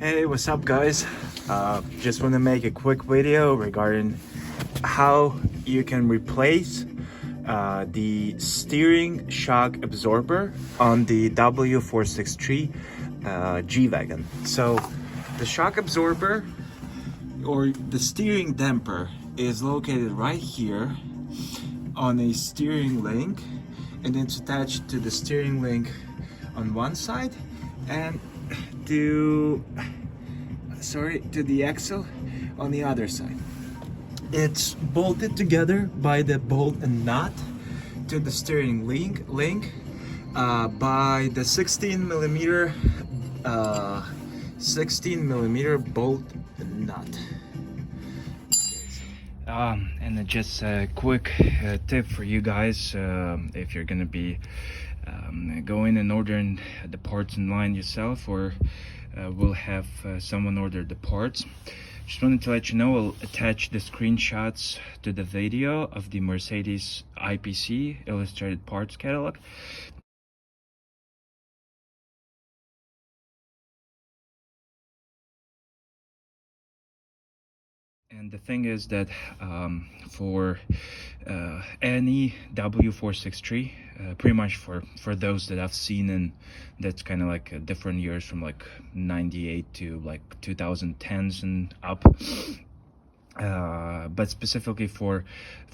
Hey, what's up guys? Just want to make a quick video regarding how you can replace the steering shock absorber on the W463 G-Wagen. So the shock absorber or the steering damper is located right here on a steering link, and it's attached to the steering link on one side and to the axle on the other side. It's bolted together by the bolt and nut to the steering link by the 16 millimeter bolt nut. And just a quick tip for you guys, if you're gonna be going and ordering the parts online yourself, or we'll have someone order the parts. Just wanted to let you know, I'll attach the screenshots to the video of the Mercedes IPC illustrated parts catalog. And the thing is that for any W463, pretty much for those that I've seen, and that's kind of like different years from like 98 to like 2010s and up, but specifically for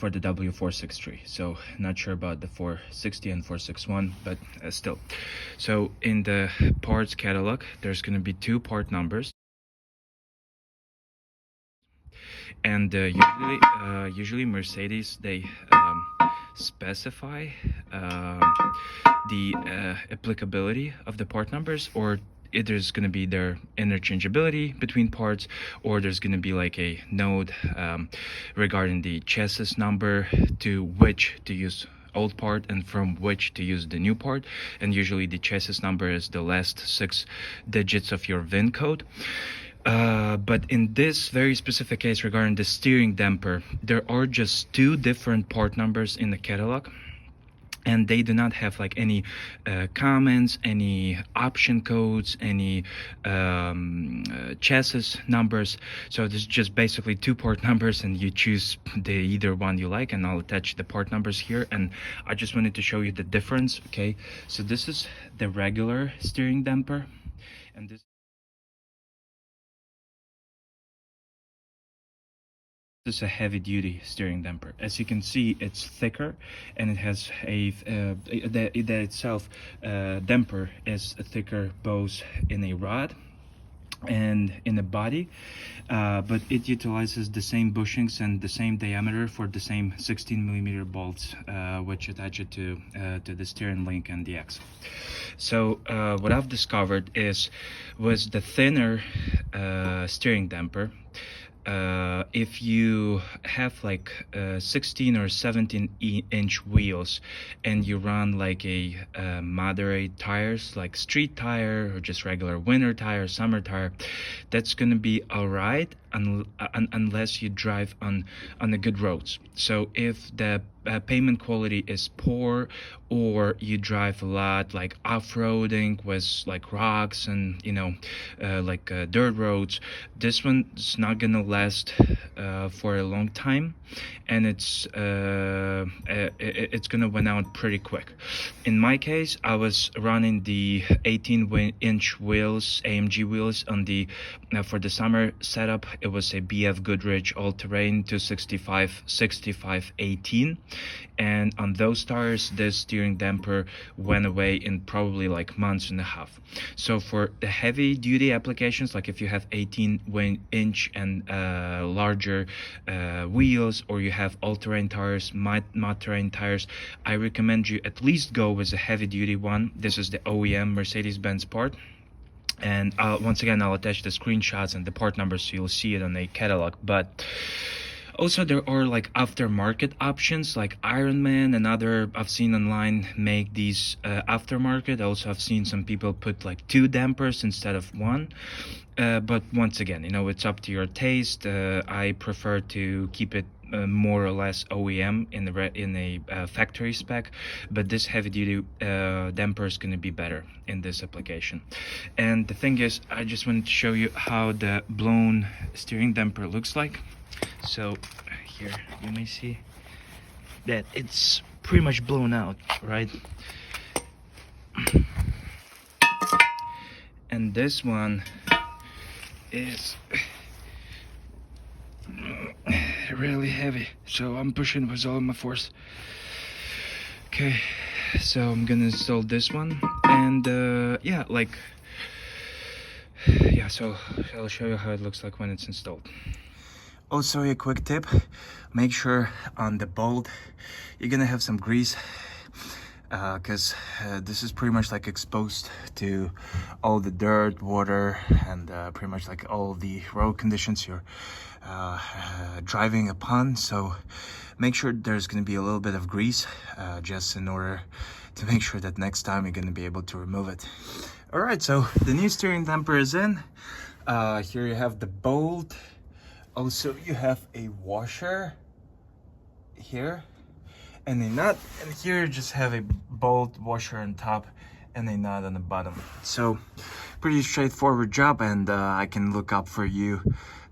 the W463. So not sure about the 460 and 461, but still. So in the parts catalog, there's going to be two part numbers. And usually Mercedes, they specify the applicability of the part numbers, or there's going to be their interchangeability between parts, or there's going to be like a note regarding the chassis number, to which to use old part and from which to use the new part. And usually the chassis number is the last 6 digits of your VIN code. But in this very specific case regarding the steering damper, there are just 2 different part numbers in the catalog, and they do not have like any comments, any option codes, any chassis numbers. So there's just basically 2 part numbers, and you choose the either one you like, and I'll attach the part numbers here. And I just wanted to show you the difference. Okay, so this is the regular steering damper, and this is a heavy-duty steering damper. As you can see, it's thicker, and it has a damper is thicker both in a rod and in the body, but it utilizes the same bushings and the same diameter for the same 16 millimeter bolts, which attach it to the steering link and the axle. So what I've discovered was the thinner steering damper. If you have like 16 or 17 inch wheels, and you run like a moderate tires, like street tire or just regular winter tire, summer tire, that's gonna be all right unless you drive on the good roads. So if the pavement quality is poor, or you drive a lot like off-roading with like rocks and dirt roads, this one's not gonna last for a long time, and it's gonna win out pretty quick. In my case, I was running the 18-inch wheels, AMG wheels, on the for the summer setup. It was a BF Goodrich all-terrain 265/65/18, and on those tires, this steering damper went away in probably like months and a half. So for the heavy duty applications, like if you have 18-inch and larger wheels, or you have all-terrain tires, mud terrain tires, I recommend you at least go with a heavy duty one. This is the OEM Mercedes-Benz part. And once again, I'll attach the screenshots and the part numbers so you'll see it on the catalog. But also there are like aftermarket options, like Ironman and other I've seen online make these aftermarket. Also, I've seen some people put like 2 dampers instead of 1. But once again, it's up to your taste. I prefer to keep it more or less OEM in the factory spec, but this heavy duty damper is going to be better in this application. And the thing is, I just wanted to show you how the blown steering damper looks like. So here you may see that it's pretty much blown out, right? And this one is really heavy, so I'm pushing with all of my force. Okay, so I'm gonna install this one, and so I'll show you how it looks like when it's installed. Also, a quick tip: make sure on the bolt you're gonna have some grease, because this is pretty much like exposed to all the dirt, water, and pretty much like all the road conditions you're driving upon. So make sure there's going to be a little bit of grease, just in order to make sure that next time you're going to be able to remove it. All right, so the new steering damper is in. Here you have the bolt. Also, you have a washer here and a nut, and here you just have a bolt, washer on top, and a nut on the bottom. So pretty straightforward job, and I can look up for you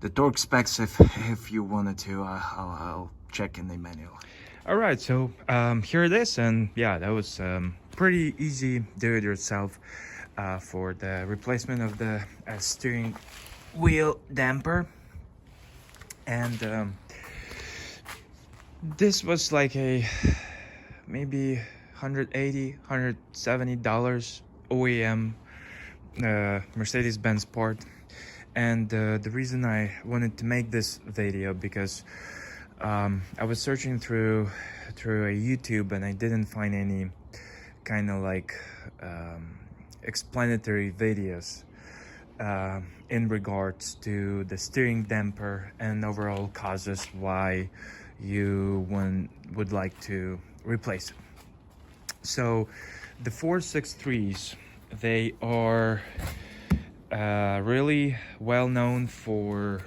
the torque specs if you wanted to. I'll check in the manual. All right, so here it is, and yeah, that was pretty easy do-it-yourself for the replacement of the steering wheel damper. And this was like a maybe $170 OEM Mercedes-Benz part. And the reason I wanted to make this video, because I was searching through a YouTube and I didn't find any kind of like explanatory videos in regards to the steering damper and overall causes why you would like to replace it. So the 463s, they are really well known for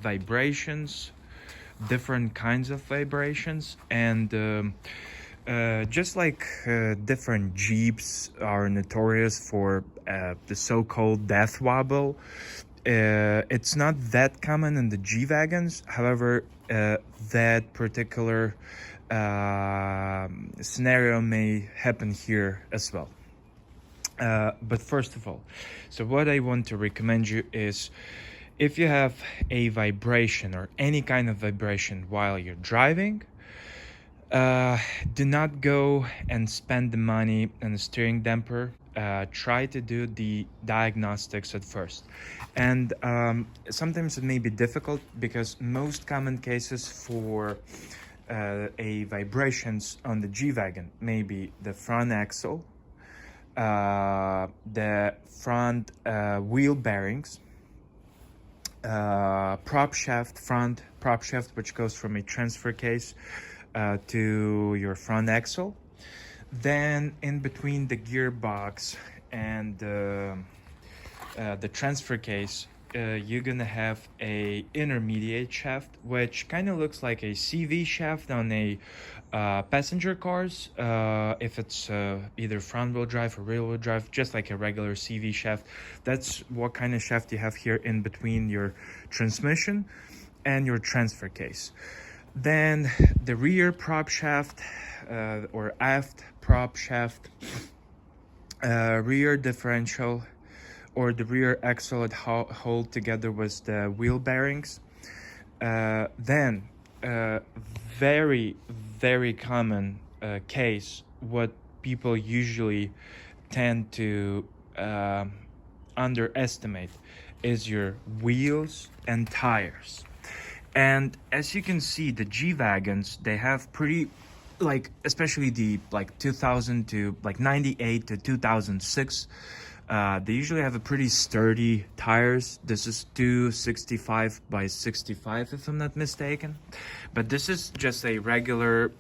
vibrations, different kinds of vibrations, and just like different Jeeps are notorious for the so-called death wobble. It's not that common in the G-Wagons. However, that particular scenario may happen here as well. But first of all, so what I want to recommend you is, if you have a vibration or any kind of vibration while you're driving, do not go and spend the money on the steering damper. Try to do the diagnostics at first. And sometimes it may be difficult, because most common cases for a vibrations on the G-Wagon may be the front axle, the front wheel bearings, prop shaft, front prop shaft, which goes from a transfer case to your front axle. Then in between the gearbox and the transfer case, you're gonna have a intermediate shaft, which kind of looks like a CV shaft on a passenger cars, if it's either front wheel drive or rear wheel drive, just like a regular CV shaft. That's what kind of shaft you have here in between your transmission and your transfer case. Then the rear prop shaft, or aft prop shaft, rear differential, or the rear axle that hold together with the wheel bearings. Then very, very common case, what people usually tend to underestimate, is your wheels and tires. And as you can see, the G-Wagons, they have pretty, like, especially the 2000 to 98 to 2006, they usually have a pretty sturdy tires. This is 265 by 65, if I'm not mistaken. But this is just a regular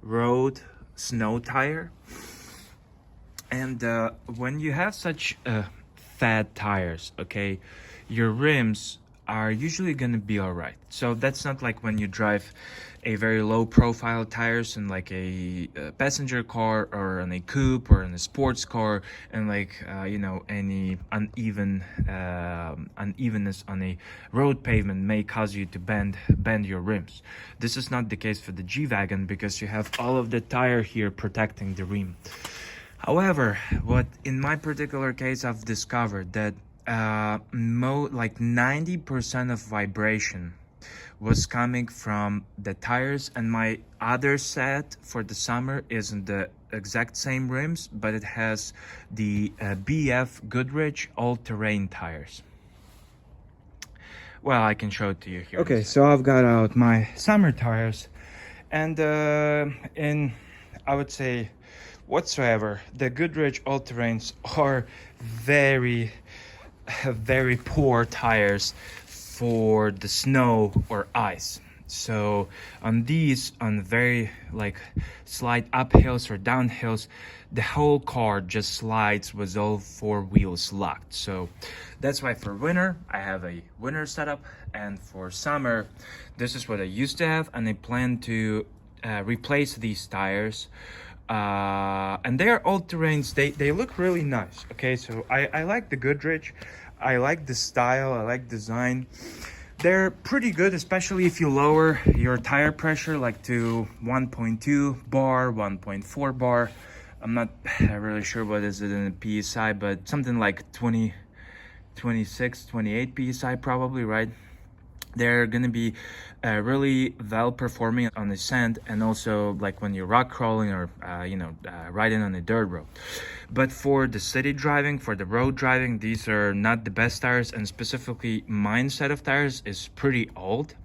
road snow tire. And when you have such fat tires, okay, your rims are usually going to be all right. So that's not like when you drive a very low profile tires in like a passenger car or in a coupe or in a sports car, and like you know, any unevenness on a road pavement may cause you to bend your rims. This is not the case for the G-Wagen, because you have all of the tire here protecting the rim. However, what in my particular case I've discovered that like 90% of vibration was coming from the tires, and my other set for the summer isn't the exact same rims, but it has the BF Goodrich all-terrain tires. Well, I can show it to you here. Okay, so I've got out my summer tires, and in, I would say, whatsoever, the Goodrich all-terrains are very poor tires for the snow or ice. So on these, on very like slight uphills or downhills, the whole car just slides with all four wheels locked. So that's why for winter I have a winter setup, and for summer this is what I used to have, and I plan to replace these tires. And they are all-terrains. They look really nice. Okay, so I like the Goodrich. I like the style, I like design. They're pretty good, especially if you lower your tire pressure like to 1.2 bar, 1.4 bar. I'm not really sure what is it in the PSI, but something like 20, 26, 28 PSI probably, right? They're gonna be really well performing on the sand, and also like when you're rock crawling or riding on a dirt road. But for the city driving, for the road driving, these are not the best tires, and specifically mine set of tires is pretty old.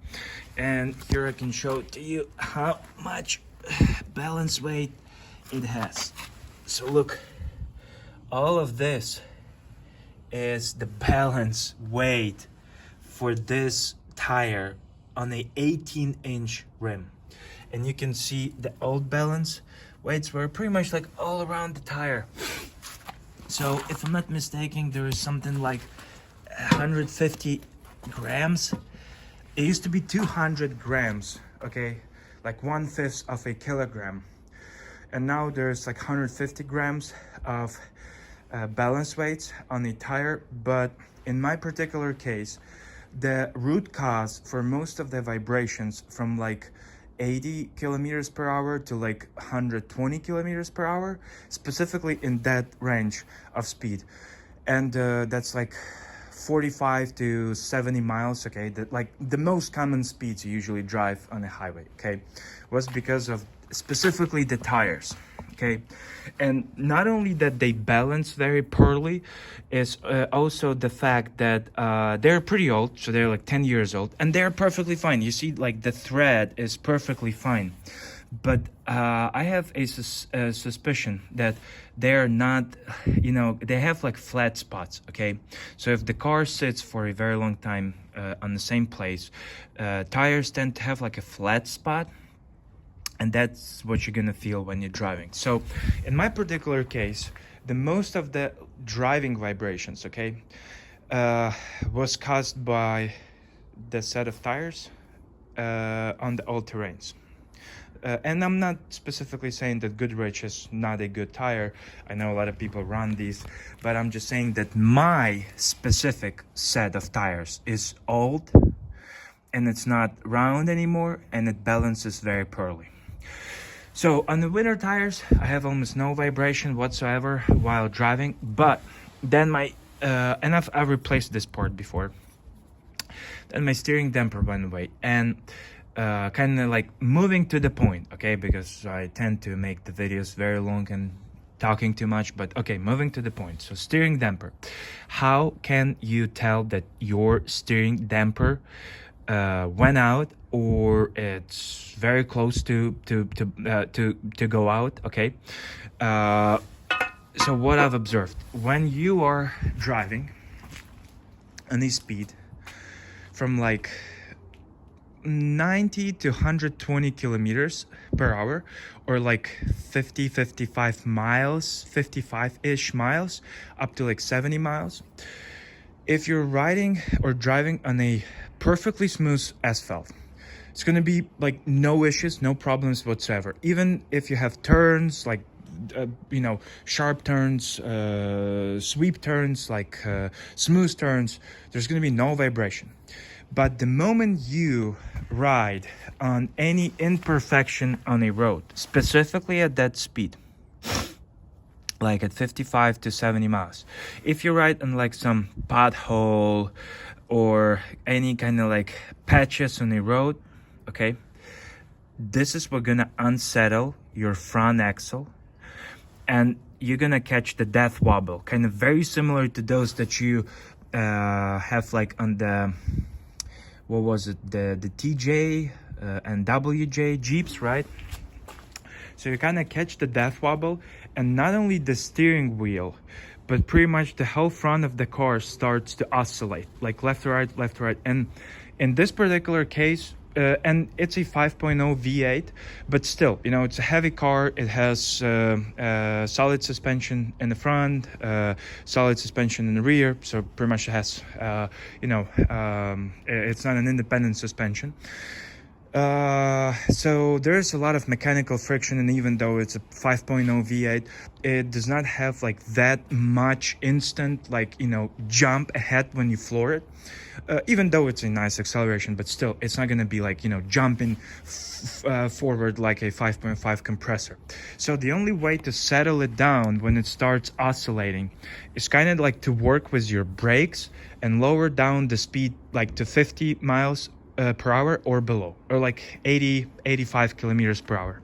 And here I can show to you how much balance weight it has. So look, all of this is the balance weight for this tire on a 18-inch rim, and you can see the old balance weights were pretty much like all around the tire. So if I'm not mistaken, there is something like 150 grams. It used to be 200 grams, okay, like 1/5 of a kilogram, and now there's like 150 grams of balance weights on the tire. But in my particular case, the root cause for most of the vibrations from like 80 kilometers per hour to like 120 kilometers per hour, specifically in that range of speed, and that's like 45 to 70 miles, okay, that like the most common speeds you usually drive on a highway, okay, was because of specifically the tires. Okay, and not only that they balance very poorly, is also the fact that they're pretty old, so they're like 10 years old, and they're perfectly fine. You see, like the thread is perfectly fine, but I have a suspicion that they're not, you know, they have like flat spots. Okay, so if the car sits for a very long time on the same place, tires tend to have like a flat spot, and that's what you're gonna feel when you're driving. So in my particular case, the most of the driving vibrations, okay, was caused by the set of tires on the all-terrains. And I'm not specifically saying that Goodrich is not a good tire. I know a lot of people run these, but I'm just saying that my specific set of tires is old, and it's not round anymore, and it balances very poorly. So on the winter tires, I have almost no vibration whatsoever while driving, but then my, and I've replaced this part before, then my steering damper went away, and kind of like moving to the point, okay, because I tend to make the videos very long and talking too much, but okay, moving to the point. So steering damper, how can you tell that your steering damper went out, or it's very close to go out? Okay, so what I've observed, when you are driving on a speed from like 90 to 120 kilometers per hour, or like 55 miles, 55-ish miles, up to like 70 miles, If you're riding or driving on a perfectly smooth asphalt, it's going to be like no issues, no problems whatsoever. Even if you have turns like sharp turns, sweep turns, like smooth turns, there's going to be no vibration. But the moment you ride on any imperfection on a road, specifically at that speed, like at 55 to 70 miles, if you ride on like some pothole or any kind of like patches on a road, okay, this is what's gonna unsettle your front axle, and you're gonna catch the death wobble, kind of very similar to those that you have like on the, what was it, the TJ and WJ Jeeps, right? So you kind of catch the death wobble, and not only the steering wheel, but pretty much the whole front of the car starts to oscillate, like left to right, left to right. And in this particular case, and it's a 5.0 V8, but still, you know, it's a heavy car. It has solid suspension in the front, solid suspension in the rear. So pretty much it has, it's not an independent suspension. So there's a lot of mechanical friction, and even though it's a 5.0 V8, it does not have like that much instant, like, you know, jump ahead when you floor it. Even though it's a nice acceleration, but still, it's not going to be like, you know, jumping forward like a 5.5 compressor. So the only way to settle it down when it starts oscillating is kind of like to work with your brakes and lower down the speed like to 50 miles per hour or below, or like 85 kilometers per hour.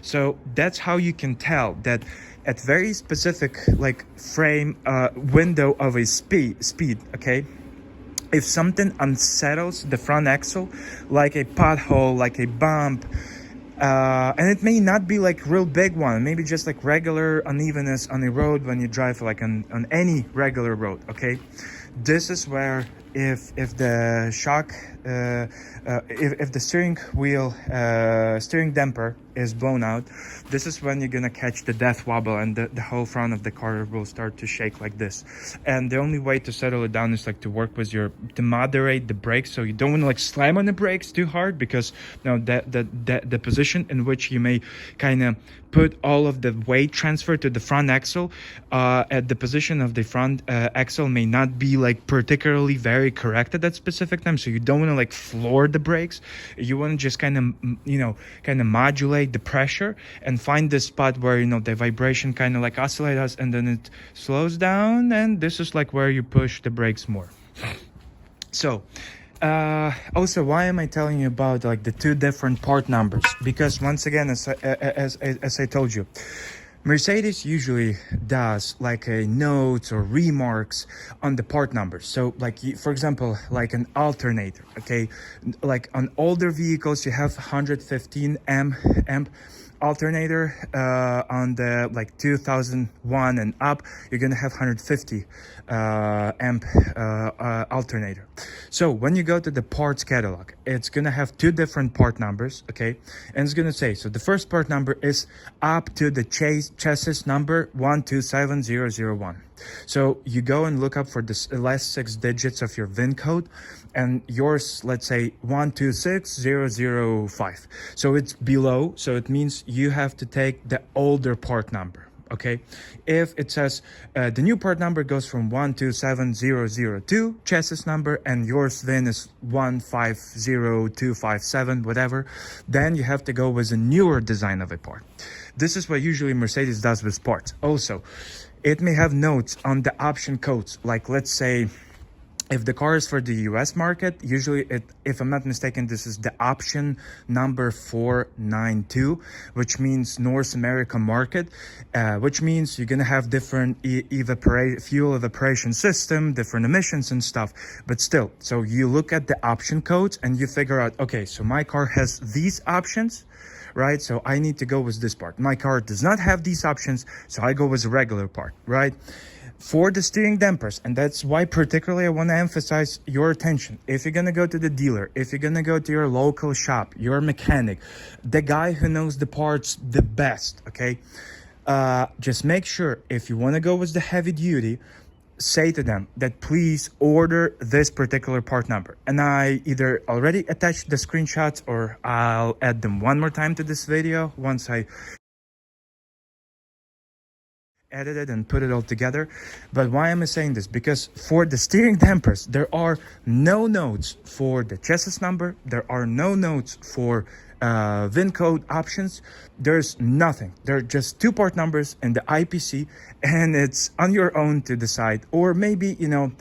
So that's how you can tell that at very specific like frame window of a speed, okay, if something unsettles the front axle, like a pothole, like a bump, and it may not be like real big one, maybe just like regular unevenness on a road when you drive like on any regular road, okay, this is where if the shock if the steering wheel steering damper is blown out, this is when you're gonna catch the death wobble, and the whole front of the car will start to shake like this. And the only way to settle it down is like to work with to moderate the brakes, so you don't want to like slam on the brakes too hard, because you know the position in which you may kind of put all of the weight transfer to the front axle, at the position of the front axle may not be like particularly very correct at that specific time. So you don't want to like floor the brakes. You want to just kind of modulate the pressure and find the spot where, you know, the vibration kind of like oscillates us, and then it slows down, and this is like where you push the brakes more. So also, why am I telling you about like the two different part numbers? Because once again, as I told you, Mercedes usually does like a notes or remarks on the part numbers. So like, for example, like an alternator, okay, like on older vehicles you have 115 amp alternator. On the like 2001 and up, you're gonna have 150 amp alternator. So when you go to the parts catalog, it's gonna have two different part numbers, okay, and it's gonna say, so the first part number is up to the chassis number 127001. So you go and look up for the last 6 digits of your VIN code, and yours, let's say 126005. So it's below, so it means you have to take the older part number. Okay, if it says the new part number goes from 127002 chassis number, and yours VIN is 150257, whatever, then you have to go with a newer design of a part. This is what usually Mercedes does with parts. Also, it may have notes on the option codes, like let's say if the car is for the US market, usually if I'm not mistaken, this is the option number 492, which means North America market, which means you're gonna have different fuel evaporation system, different emissions and stuff. But still, so you look at the option codes and you figure out, okay, so my car has these options, right? So I need to go with this part. My car does not have these options, so I go with a regular part, right? For the steering dampers, and that's why particularly I want to emphasize your attention. If you're going to go to the dealer, if you're going to go to your local shop, your mechanic, the guy who knows the parts the best, okay, just make sure if you want to go with the heavy duty, say to them that please order this particular part number, and I either already attached the screenshots or I'll add them one more time to this video once I edit it and put it all together. But why am I saying this? Because for the steering dampers, there are no notes for the chassis number, there are no notes for VIN code options, there's nothing. They're just two part numbers and the IPC, and it's on your own to decide. Or maybe, you know,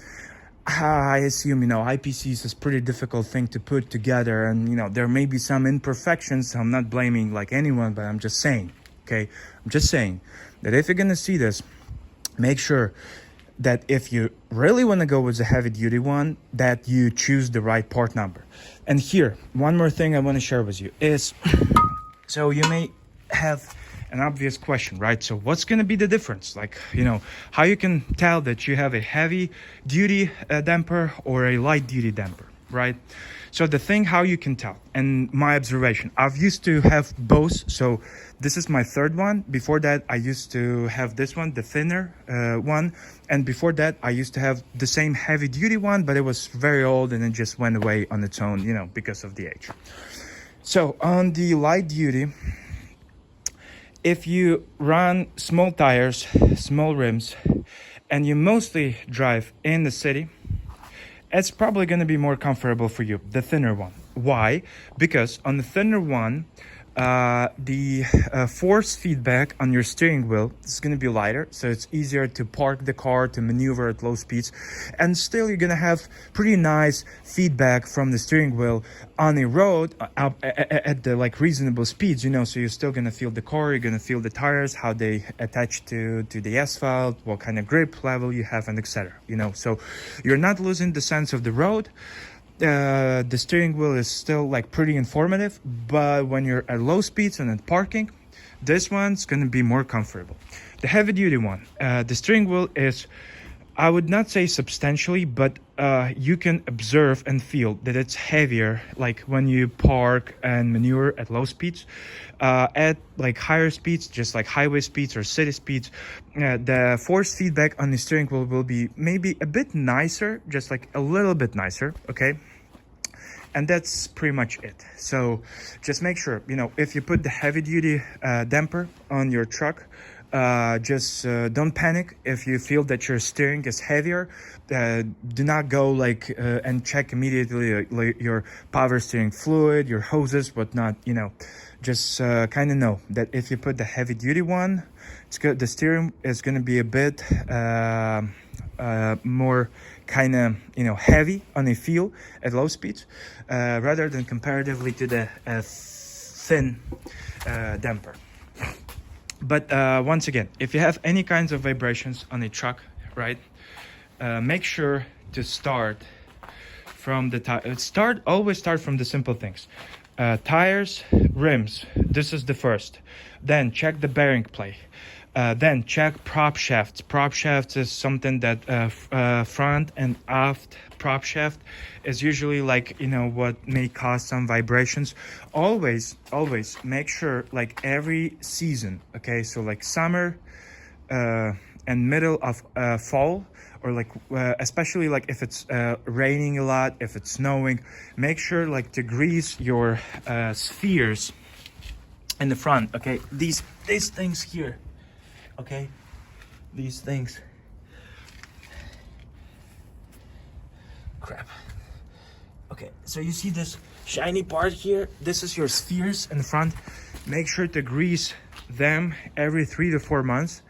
I assume, you know, IPCs is a pretty difficult thing to put together, and you know, there may be some imperfections. I'm not blaming like anyone, but I'm just saying, okay, I'm just saying that if you're gonna see this, make sure that if you really want to go with a heavy duty one, that you choose the right part number. And here, one more thing I want to share with you is, so you may have an obvious question, right? So what's going to be the difference? Like, you know, how you can tell that you have a heavy duty damper or a light duty damper, right? So the thing how you can tell, and my observation, I've used to have both. So this is my third one. Before that, I used to have this one, the thinner one. And before that, I used to have the same heavy duty one, but it was very old and it just went away on its own, you know, because of the age. So on the light duty, if you run small tires, small rims, and you mostly drive in the city, it's probably going to be more comfortable for you, the thinner one. Why? Because on the thinner one, the force feedback on your steering wheel is going to be lighter, so it's easier to park the car, to maneuver at low speeds, and still you're going to have pretty nice feedback from the steering wheel on a road at the like reasonable speeds, you know. So you're still going to feel the car, you're going to feel the tires, how they attach to the asphalt, what kind of grip level you have, and etc., you know. So you're not losing the sense of the road. The steering wheel is still like pretty informative, but when you're at low speeds and at parking, this one's going to be more comfortable. The heavy duty one, the steering wheel is, I would not say substantially, but you can observe and feel that it's heavier, like when you park and maneuver at low speeds. At like higher speeds, just like highway speeds or city speeds, the force feedback on the steering wheel will be maybe a bit nicer, just like a little bit nicer, okay? And that's pretty much it. So just make sure, you know, if you put the heavy duty damper on your truck, just don't panic if you feel that your steering is heavier. Do not go like and check immediately like your power steering fluid, your hoses, whatnot, you know. Just kind of know that if you put the heavy duty one, it's good, the steering is going to be a bit more kind of, you know, heavy on a feel at low speeds, rather than comparatively to the thin damper. But once again, if you have any kinds of vibrations on a truck, right, make sure to start from the always start from the simple things. Tires, rims, this is the first. Then check the bearing plate. Then check prop shafts. Prop shafts is something that front and aft prop shaft is usually like, you know, what may cause some vibrations. Always make sure, like every season, okay, so like summer and middle of fall, or like especially like if it's raining a lot, if it's snowing, make sure like to grease your spheres in the front, okay, these things here, okay, these things, crap, okay, so you see this shiny part here, this is your spheres in the front. Make sure to grease them every 3 to 4 months.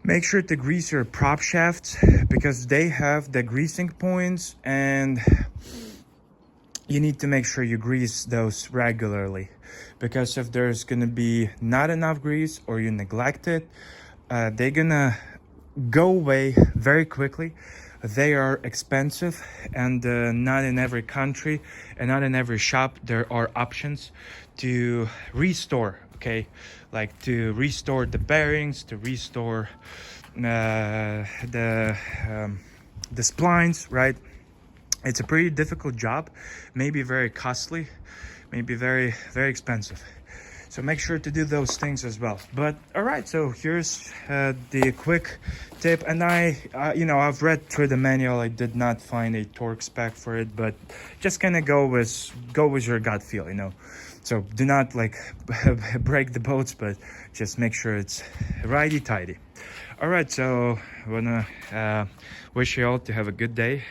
Make sure to grease your prop shafts because they have the greasing points, and you need to make sure you grease those regularly, because if there's gonna be not enough grease or you neglect it, they're gonna go away very quickly. They are expensive, and not in every country and not in every shop there are options to restore, okay, like to restore the bearings, to restore the splines, right? It's a pretty difficult job, maybe very costly, maybe very expensive. So make sure to do those things as well. But all right, so here's the quick tip. And I've read through the manual. I did not find a torque spec for it, but just kind of go with your gut feel, So do not like break the boats, but just make sure it's righty-tighty. All right, so I wanna wish you all to have a good day.